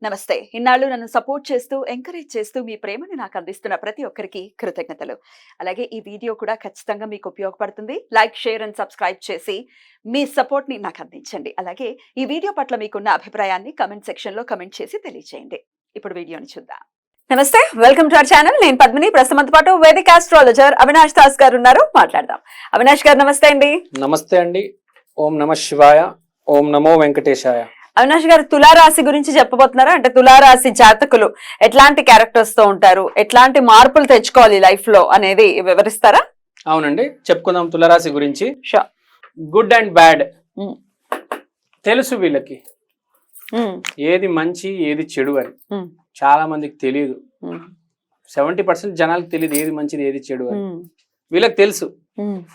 నమస్తే. ఇన్నాళ్ళు నన్ను సపోర్ట్ చేస్తూ, ఎంకరేజ్ చేస్తూ మీ ప్రేమని నాకు అందిస్తున్న ప్రతి ఒక్కరికి కృతజ్ఞతలు. అలాగే ఈ వీడియో కూడా ఖచ్చితంగా మీకు ఉపయోగపడుతుంది. లైక్, షేర్ అండ్ సబ్స్క్రైబ్ చేసి మీ సపోర్ట్‌ని నాకు అందించండి. అలాగే ఈ వీడియో పట్ల మీకున్న అభిప్రాయాన్ని కామెంట్ సెక్షన్‌లో కామెంట్ చేసి తెలియజేయండి. ఇప్పుడు వీడియోని చూద్దాం. నమస్తే, వెల్కమ్ టు అవర్ ఛానల్. నేను పద్మిని. ప్రస్తుతంతో పాటు వేదిక ఆస్ట్రాలజర్ అవినాష్ దాస్ గారు ఉన్నారు. మాట్లాడదాం. అవినాష్ గారు నమస్తే అండి. నమస్తే అండి. ఓం నమః శివాయ. ఓం నమో వెంకటేశాయ. అవినాష్ గారు తులారాశి గురించి చెప్పబోతున్నారా? అంటే తులారాశి జాతకులు ఎట్లాంటి క్యారెక్టర్స్ తో ఉంటారు, ఎట్లాంటి మార్పులు తెచ్చుకోవాలి లైఫ్ లో అనేది వివరిస్తారా? అవునండి, చెప్పుకుందాం తులారాశి గురించి. గుడ్ అండ్ బ్యాడ్ తెలుసు వీళ్ళకి, ఏది మంచి ఏది చెడు అని చాలా మందికి తెలియదు. 70% జనాలకు తెలియదు ఏది మంచిది ఏది చెడు అని. వీళ్ళకి తెలుసు,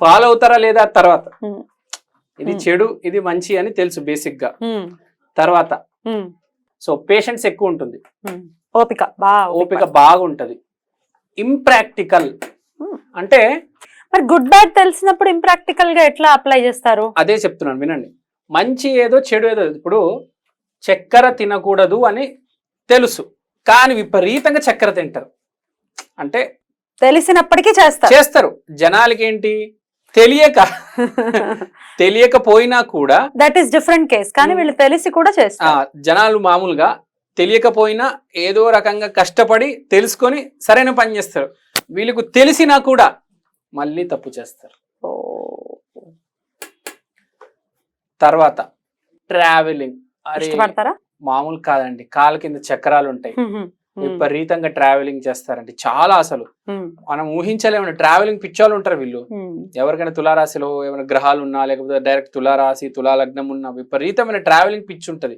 ఫాలో అవుతారా లేదా తర్వాత. ఇది చెడు ఇది మంచి అని తెలుసు బేసిక్ గా. తర్వాత సో పేషెన్స్ ఎక్కువ ఉంటుంది, ఓపిక బాగుంటది. ఇంప్రాక్టికల్ అంటే మరి గుడ్ బ్యాడ్ తెలిసినప్పుడు ఇంప్రాక్టికల్ గా ఎట్లా అప్లై చేస్తారు? అదే చెప్తున్నాను వినండి. మంచి ఏదో చెడు ఏదో. ఇప్పుడు చక్కెర తినకూడదు అని తెలుసు, కానీ విపరీతంగా చక్కెర తింటారు. అంటే తెలిసినప్పటికీ చేస్తారు. జనాలకి ఏంటి తెలియకపోయినా కూడా దట్ ఈస్ డిఫరెంట్ కేస్. కానీ వీళ్ళు తెలిసి కూడా చేస్తారు. జనాలు మామూలుగా తెలియకపోయినా ఏదో రకంగా కష్టపడి తెలుసుకొని సరైన పని చేస్తారు. వీళ్ళకు తెలిసినా కూడా మళ్ళీ తప్పు చేస్తారు. తర్వాత ట్రావెలింగ్ మామూలు కాదండి. కాళ్ళ కింద చక్రాలు ఉంటాయి, విపరీతంగా ట్రావెలింగ్ చేస్తారండి. చాలా అసలు మనం ఊహించలేము. ట్రావెలింగ్ పిచ్చోళ్ళు ఉంటారు వీళ్ళు. ఎవరికైనా తులారాశిలో ఏమైనా గ్రహాలు ఉన్నా లేకపోతే డైరెక్ట్ తులారాశి తులా లగ్నం ఉన్నా విపరీతమైన ట్రావెలింగ్ పిచ్చి ఉంటది.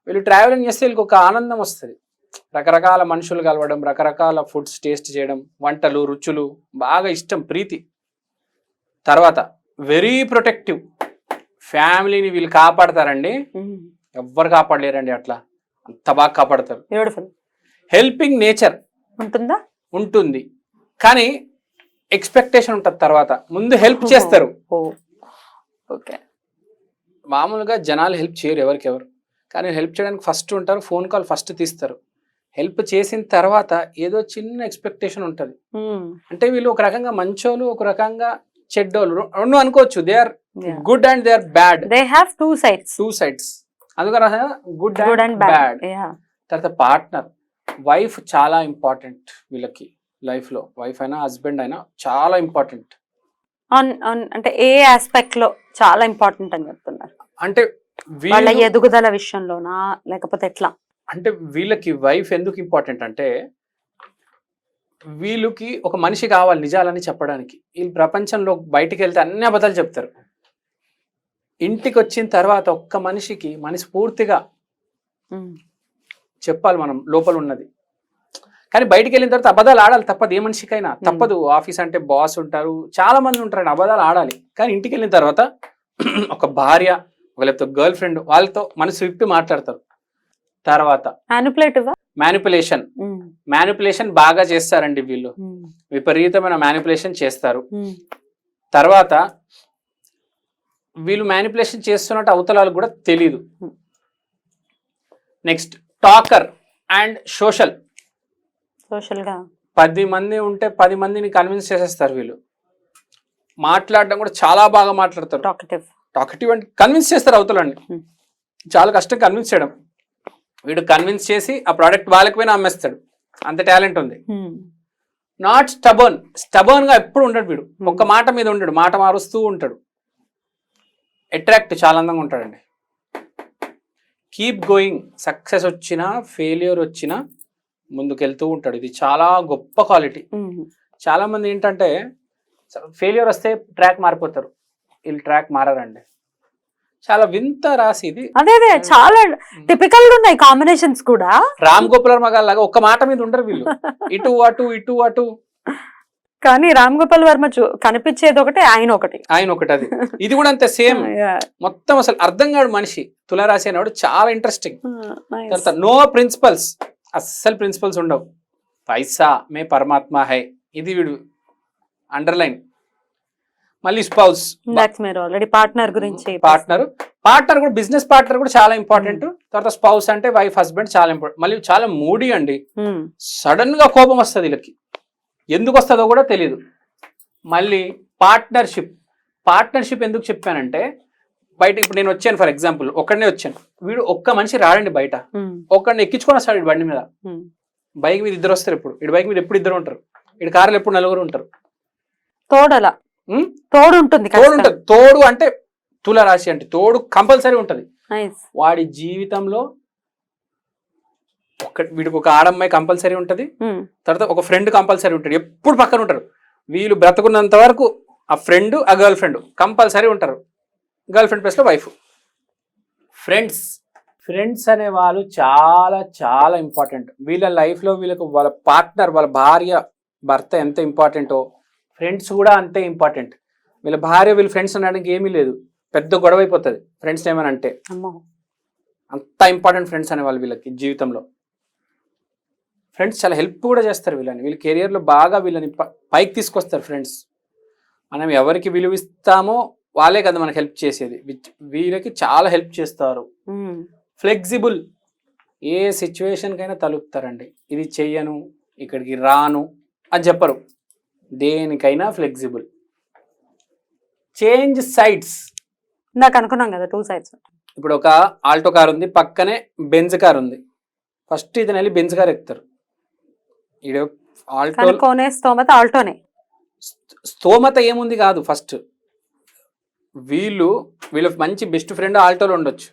వీళ్ళు ట్రావెలింగ్ చేస్తే వీళ్ళకి ఒక ఆనందం వస్తుంది. రకరకాల మనుషులు కలవడం, రకరకాల ఫుడ్స్ టేస్ట్ చేయడం, వంటలు రుచులు బాగా ఇష్టం, ప్రీతి. తర్వాత వెరీ ప్రొటెక్టివ్, ఫ్యామిలీని వీళ్ళు కాపాడతారండి. ఎవ్వరు కాపాడలేరండి, అట్లా అంత బాగా కాపాడతారు. హెల్పింగ్ నేచర్ ఉంటుంది, కానీ ఎక్స్పెక్టేషన్ ఉంటుంది. తర్వాత ముందు హెల్ప్ చేస్తారు. మామూలుగా జనాలు హెల్ప్ చేయరు ఎవరికెవరు, కానీ హెల్ప్ చేయడానికి ఫస్ట్ ఉంటారు. ఫోన్ కాల్ ఫస్ట్ తీస్తారు. హెల్ప్ చేసిన తర్వాత ఏదో చిన్న ఎక్స్పెక్టేషన్ ఉంటుంది. అంటే వీళ్ళు ఒక రకంగా మంచోళ్ళు, ఒక రకంగా చెడ్డోళ్ళు రెండు అనుకోవచ్చు. They are good and they are bad. They have two sides. అందుకని గుడ్ అండ్ బ్యాడ్. తర్వాత పార్ట్నర్, వైఫ్ చాలా ఇంపార్టెంట్ వీళ్ళకి లైఫ్ లో. వైఫ్ అయినా హస్బెండ్ అయినా చాలా ఇంపార్టెంట్. అంటే ఏ ఆస్పెక్ట్ లో చాలా ఇంపార్టెంట్ అని చెప్తున్నారు? అంటే వాళ్ళ ఎదుగుదల విషయంలోనా లేకపోతే ఎట్లా? అంటే వీళ్ళకి వైఫ్ ఎందుకు ఇంపార్టెంట్ అంటే వీళ్ళకి ఒక మనిషి కావాలి నిజాలని చెప్పడానికి. వీళ్ళు ప్రపంచంలో బయటికి వెళ్తే అన్ని అబద్ధాలు చెప్తారు. ఇంటికి వచ్చిన తర్వాత ఒక్క మనిషికి మనస్ఫూర్తిగా చెప్పాలి మనం లోపల ఉన్నది. కానీ బయటికి వెళ్ళిన తర్వాత అబద్ధాలు ఆడాలి, తప్పదు. ఏ మనిషికైనా తప్పదు. ఆఫీస్ అంటే బాస్ ఉంటారు, చాలా మంది ఉంటారండి, అబద్ధాలు ఆడాలి. కానీ ఇంటికి వెళ్ళిన తర్వాత ఒక భార్య లేకపోతే గర్ల్ ఫ్రెండ్ వాళ్ళతో మనసు విప్పి మాట్లాడతారు. తర్వాత మ్యానిపులేషన్ బాగా చేస్తారండి వీళ్ళు. విపరీతమైన మ్యానిపులేషన్ చేస్తారు. తర్వాత వీళ్ళు మ్యానిపులేషన్ చేస్తున్నట్టు అవతలాలకు కూడా తెలీదు. నెక్స్ట్ టాకర్ అండ్ సోషల్ గా 10 మంది ఉంటే 10 మందిని కన్విన్స్ చేసేస్తారు వీళ్ళు. మాట్లాడడం కూడా చాలా బాగా మాట్లాడతారు. టాకటివ్ అంటే కన్విన్స్ చేస్తారు అవతలండి. చాలా కష్టం కన్విన్స్ చేయడం. వీడు కన్విన్స్ చేసి ఆ ప్రోడక్ట్ వాళ్ళకి పోయినా అమ్మేస్తాడు, అంత టాలెంట్ ఉంది. నాట్ స్టబర్న్ గా ఎప్పుడు ఉండడు వీడు. ఒక్క మాట మీద ఉండడు, మాట మారుస్తూ ఉంటాడు. అట్రాక్ట్, చాలా అందంగా ఉంటాడండి. కీప్ గోయింగ్, సక్సెస్ వచ్చినా ఫెయిల్యూర్ వచ్చినా ముందుకెళ్తూ ఉంటాడు. ఇది చాలా గొప్ప క్వాలిటీ. చాలా మంది ఏంటంటే ఫెయిల్యూర్ వస్తే ట్రాక్ మారిపోతారు, వీళ్ళు ట్రాక్ మారారండి. చాలా వింత రాసి ఇది. అదే చాలా టిపికల్ గా ఉన్నాయి కాంబినేషన్స్ కూడా. రామ్ గోపాల్ వర్మ గారు లాగా ఒక్క మాట మీద ఉండరు వీళ్ళు, ఇటు అటు. కానీ రామ్ గోపాల్ వర్మ కనిపించేది ఒకటి, ఆయన ఒకటి. అది ఇది కూడా అంతే సేమ్. మొత్తం అసలు అర్థం కాడు మనిషి. తులారాశి అనేవాడు చాలా ఇంట్రెస్టింగ్. తర్వాత నో ప్రిన్సిపల్స్, అస్సలు ప్రిన్సిపల్స్ ఉండవు. పైసా మే పరమాత్మ హై, ఇది వీడు అండర్లైన్. మళ్ళీ స్పౌస్, మీరు ఆల్రెడీ పార్ట్నర్ గురించి పార్ట్నర్ కూడా, బిజినెస్ పార్ట్నర్ కూడా చాలా ఇంపార్టెంట్. తర్వాత స్పౌస్ అంటే వైఫ్, హస్బెండ్ చాలా ఇంపార్టెంట్. మళ్ళీ చాలా మూడీ అండి, సడన్ గా కోపం వస్తుంది వీళ్ళకి, ఎందుకు వస్తుందో కూడా తెలియదు. మళ్ళీ పార్ట్నర్షిప్ ఎందుకు చెప్పానంటే, బయట ఇప్పుడు నేను వచ్చాను ఫర్ ఎగ్జాంపుల్, ఒక్కడనే వచ్చాను, వీడు ఒక్క మనిషి రాడండి బయట, ఒక్కడిని ఎక్కించుకొని వస్తాడు ఇటు బండి మీద, బైక్ మీద ఇద్దరు వస్తారు ఎప్పుడు, ఇటు బైక్ మీద ఎప్పుడు ఇద్దరు ఉంటారు, ఇటు కార్లు ఎప్పుడు నలుగురు ఉంటారు. తోడు ఉంటుంది. తోడు అంటే తులారాశి అంటే తోడు కంపల్సరీ ఉంటది వాడి జీవితంలో. వీడికి ఒక ఆడమ్మాయి కంపల్సరీ ఉంటది, తర్వాత ఒక ఫ్రెండ్ కంపల్సరీ ఉంటాడు, ఎప్పుడు పక్కన ఉంటారు. వీళ్ళు బ్రతుకున్నంత వరకు ఆ ఫ్రెండ్, ఆ గర్ల్ ఫ్రెండ్ కంపల్సరీ ఉంటారు. గర్ల్ ఫ్రెండ్ ప్లస్ లో వైఫ్. ఫ్రెండ్స్ అనే వాళ్ళు చాలా చాలా ఇంపార్టెంట్ వీళ్ళ లైఫ్ లో. వీళ్ళకి వాళ్ళ పార్ట్నర్, వాళ్ళ భార్య, భర్త ఎంత ఇంపార్టెంటో ఫ్రెండ్స్ కూడా అంతే ఇంపార్టెంట్. వీళ్ళ భార్య వీళ్ళ ఫ్రెండ్స్ అనడానికి ఏమీ లేదు, పెద్ద గొడవ అయిపోతుంది ఫ్రెండ్స్ ఏమని అంటే. అంత ఇంపార్టెంట్ ఫ్రెండ్స్ అనేవాళ్ళు వీళ్ళకి జీవితంలో. ఫ్రెండ్స్ చాలా హెల్ప్ కూడా చేస్తారు వీళ్ళని, వీళ్ళ కెరియర్లో బాగా వీళ్ళని పైకి తీసుకొస్తారు ఫ్రెండ్స్. మనం ఎవరికి విలువిస్తామో వాళ్ళే కదా మనకు హెల్ప్ చేసేది. వీళ్ళకి చాలా హెల్ప్ చేస్తారు. ఫ్లెక్సిబుల్, ఏ సిచ్యువేషన్ కైనా తలుపుతారండి. ఇది చెయ్యను, ఇక్కడికి రాను అని చెప్పరు, దేనికైనా ఫ్లెక్సిబుల్. చేంజ్ సైడ్స్, నాకు అనుకున్నాం కదా 2 sides. ఇప్పుడు ఒక ఆల్టో కార్ ఉంది, పక్కనే బెంజ్ కార్ ఉంది. ఫస్ట్ ఇతను వెళ్ళి బెంజ్ కార్ ఎక్కుతారు. స్తోమత ఏముంది కాదు, ఫస్ట్ వీళ్ళ మంచి బెస్ట్ ఫ్రెండ్ ఆల్టోలో ఉండొచ్చు,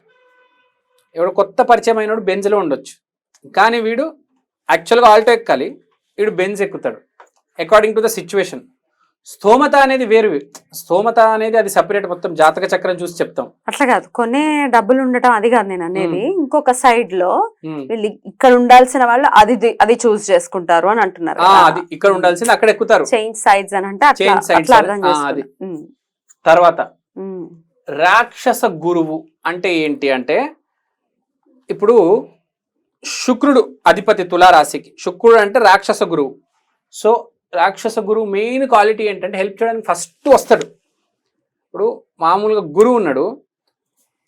ఎవడో కొత్త పరిచయం అయినోడు బెంజ్లో ఉండొచ్చు, కానీ వీడు యాక్చువల్గా ఆల్టో ఎక్కాలి, వీడు బెంజ్ ఎక్కుతాడు అకార్డింగ్ టు ద సిచ్యువేషన్. స్తోమత అనేది వేరు, స్తోమత అనేది అది సెపరేట్, మొత్తం జాతక చక్రం చూసి చెప్తాం. అట్లా కాదు, కొనే డబ్బులు ఉండటం అది కాదు నేను అనేది. ఇంకొక సైడ్ లో వీళ్ళు ఇక్కడ ఉండాల్సిన వాళ్ళు అది చూస్ చేసుకుంటారు అని అంటున్నారు. అది ఇక్కడ ఉండాల్సింది అక్కడ ఎక్కుతారు. చేంజ్ సైడ్స్ అని అంటే అది. తర్వాత రాక్షస గురువు అంటే ఏంటి అంటే, ఇప్పుడు శుక్రుడు అధిపతి తులారాశికి, శుక్రుడు అంటే రాక్షస గురువు. సో రాక్షస గురువు మెయిన్ క్వాలిటీ ఏంటంటే హెల్ప్ చేయడానికి ఫస్ట్ వస్తాడు. ఇప్పుడు మామూలుగా గురువు ఉన్నాడు,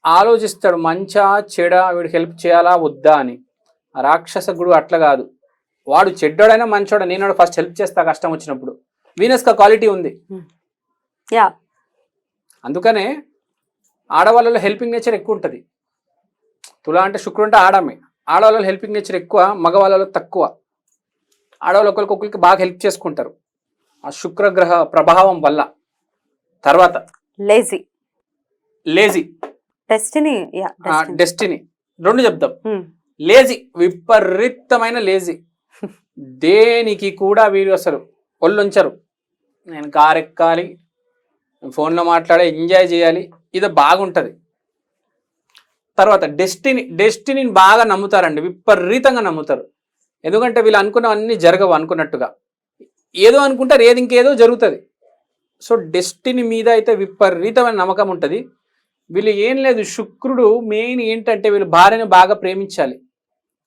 ఆలోచిస్తాడు మంచా చెడా, వీడికి హెల్ప్ చేయాలా వద్దా అని. ఆ రాక్షస గురువు అట్లా కాదు, వాడు చెడ్డోడైనా మంచోడ, నేను ఫస్ట్ హెల్ప్ చేస్తా కష్టం వచ్చినప్పుడు. వీనస్కి క్వాలిటీ ఉంది. అందుకనే ఆడవాళ్ళలో హెల్పింగ్ నేచర్ ఎక్కువ ఉంటుంది. తులా అంటే శుక్రుడు అంటే ఆడమే, ఆడవాళ్ళలో హెల్పింగ్ నేచర్ ఎక్కువ, మగవాళ్ళలో తక్కువ. ఆడవాళ్ళు ఒకరికొకరికి బాగా హెల్ప్ చేసుకుంటారు ఆ శుక్రగ్రహ ప్రభావం వల్ల. తర్వాత లేజీ డెస్టినీ రెండు చెప్తాం. లేజీ, విపరీతమైన లేజీ, దేనికి కూడా వీరు అసలు ఒళ్ళుంచరు. నేను కారు ఎక్కాలి, ఫోన్లో మాట్లాడే, ఎంజాయ్ చేయాలి, ఇది బాగుంటుంది. తర్వాత డెస్టినీని బాగా నమ్ముతారండి, విపరీతంగా నమ్ముతారు. ఎందుకంటే వీళ్ళు అనుకున్నవన్నీ జరగవు అనుకున్నట్టుగా, ఏదో అనుకుంటారు, ఏది ఇంకేదో జరుగుతుంది. సో డెస్టినీ మీద అయితే విపరీతమైన నమ్మకం ఉంటుంది. వీళ్ళు ఏం లేదు, శుక్రుడు మెయిన్ ఏంటంటే వీళ్ళు భార్యను బాగా ప్రేమించాలి,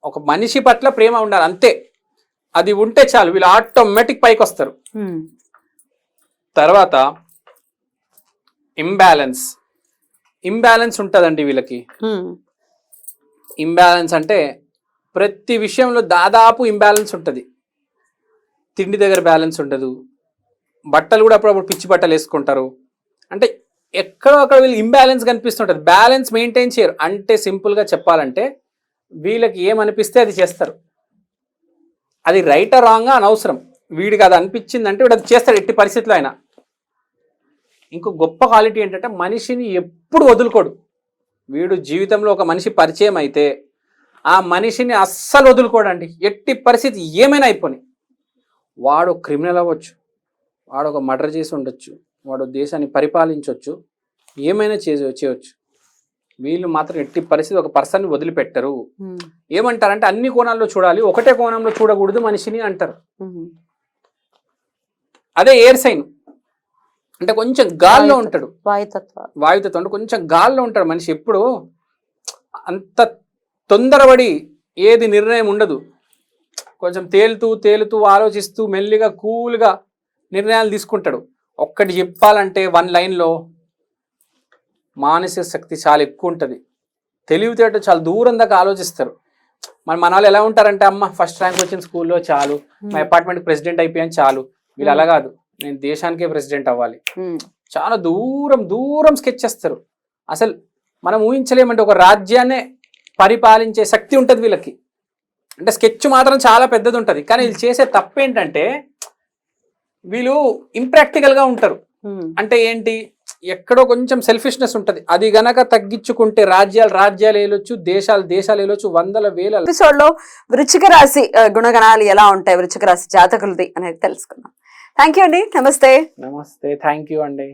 ఒక మనిషి పట్ల ప్రేమ ఉండాలి అంతే. అది ఉంటే చాలు, వీళ్ళు ఆటోమేటిక్ పైకి వస్తారు. తర్వాత ఇంబ్యాలెన్స్ ఉంటుందండి వీళ్ళకి. ఇంబ్యాలెన్స్ అంటే ప్రతి విషయంలో దాదాపు ఇంబ్యాలెన్స్ ఉంటుంది. తిండి దగ్గర బ్యాలెన్స్ ఉండదు, బట్టలు కూడా అప్పుడప్పుడు పిచ్చి బట్టలు వేసుకుంటారు. అంటే ఎక్కడో అక్కడ వీళ్ళు ఇంబ్యాలెన్స్ కనిపిస్తుంటుంది, బ్యాలెన్స్ మెయింటైన్ చేయరు. అంటే సింపుల్గా చెప్పాలంటే వీళ్ళకి ఏమనిపిస్తే అది చేస్తారు, అది రైటా రాంగా అనవసరం. వీడికి అది అనిపించిందంటే వీడు అది చేస్తాడు ఎట్టి పరిస్థితిలో అయినా. ఇంకో గొప్ప క్వాలిటీ ఏంటంటే మనిషిని ఎప్పుడు వదులుకోడు. వీడు జీవితంలో ఒక మనిషి పరిచయం అయితే ఆ మనిషిని అస్సలు వదులుకోడండి, ఎట్టి పరిస్థితి ఏమైనా అయిపోయి. వాడు క్రిమినల్ అవ్వచ్చు, వాడు ఒక మర్డర్ చేసి ఉండొచ్చు, వాడు దేశాన్ని పరిపాలించవచ్చు, ఏమైనా చేయవచ్చు. వీళ్ళు మాత్రం ఎట్టి పరిస్థితి ఒక పర్సన్ని వదిలిపెట్టరు. ఏమంటారంటే అన్ని కోణాల్లో చూడాలి, ఒకటే కోణంలో చూడకూడదు మనిషిని అంటారు. అదే ఎయిర్ సైన్ అంటే కొంచెం గాల్లో ఉంటాడు, వాయుతత్వం అంటే కొంచెం గాల్లో ఉంటాడు మనిషి. ఎప్పుడు అంత తొందరపడి ఏది నిర్ణయం ఉండదు, కొంచెం తేలుతూ ఆలోచిస్తూ మెల్లిగా కూల్గా నిర్ణయాలు తీసుకుంటాడు. ఒక్కటి చెప్పాలంటే 1 లైన్లో మానసిక శక్తి చాలా ఎక్కువ ఉంటుంది, తెలివితేట చాలా దూరం దాకా ఆలోచిస్తారు. మన వాళ్ళు ఎలా ఉంటారంటే, అమ్మ ఫస్ట్ ర్యాంక్ వచ్చిన స్కూల్లో చాలు, మా అపార్ట్మెంట్ ప్రెసిడెంట్ అయిపోయాను చాలు. వీళ్ళు అలా కాదు, నేను దేశానికే ప్రెసిడెంట్ అవ్వాలి. చాలా దూరం దూరం స్కెచ్ చేస్తారు. అసలు మనం ఊహించలేమంటే ఒక రాజ్యాన్నే పరిపాలించే శక్తి ఉంటుంది వీళ్ళకి. అంటే స్కెచ్ మాత్రం చాలా పెద్దది ఉంటుంది, కానీ వీళ్ళు చేసే తప్పు ఏంటంటే వీళ్ళు ఇంప్రాక్టికల్ గా ఉంటారు. అంటే ఏంటి, ఎక్కడో కొంచెం సెల్ఫిష్నెస్ ఉంటది, అది గనక తగ్గించుకుంటే రాజ్యాలు ఏలొచ్చు, దేశాలు ఏలొచ్చు, వందల వేల. ఎపిసోడ్ లో వృశ్చిక రాశి గుణగణాలు ఎలా ఉంటాయి, వృశ్చిక రాశి జాతకులది అనేది తెలుసుకుందాం. థ్యాంక్ యూ అండి. నమస్తే. థ్యాంక్ యూ అండి.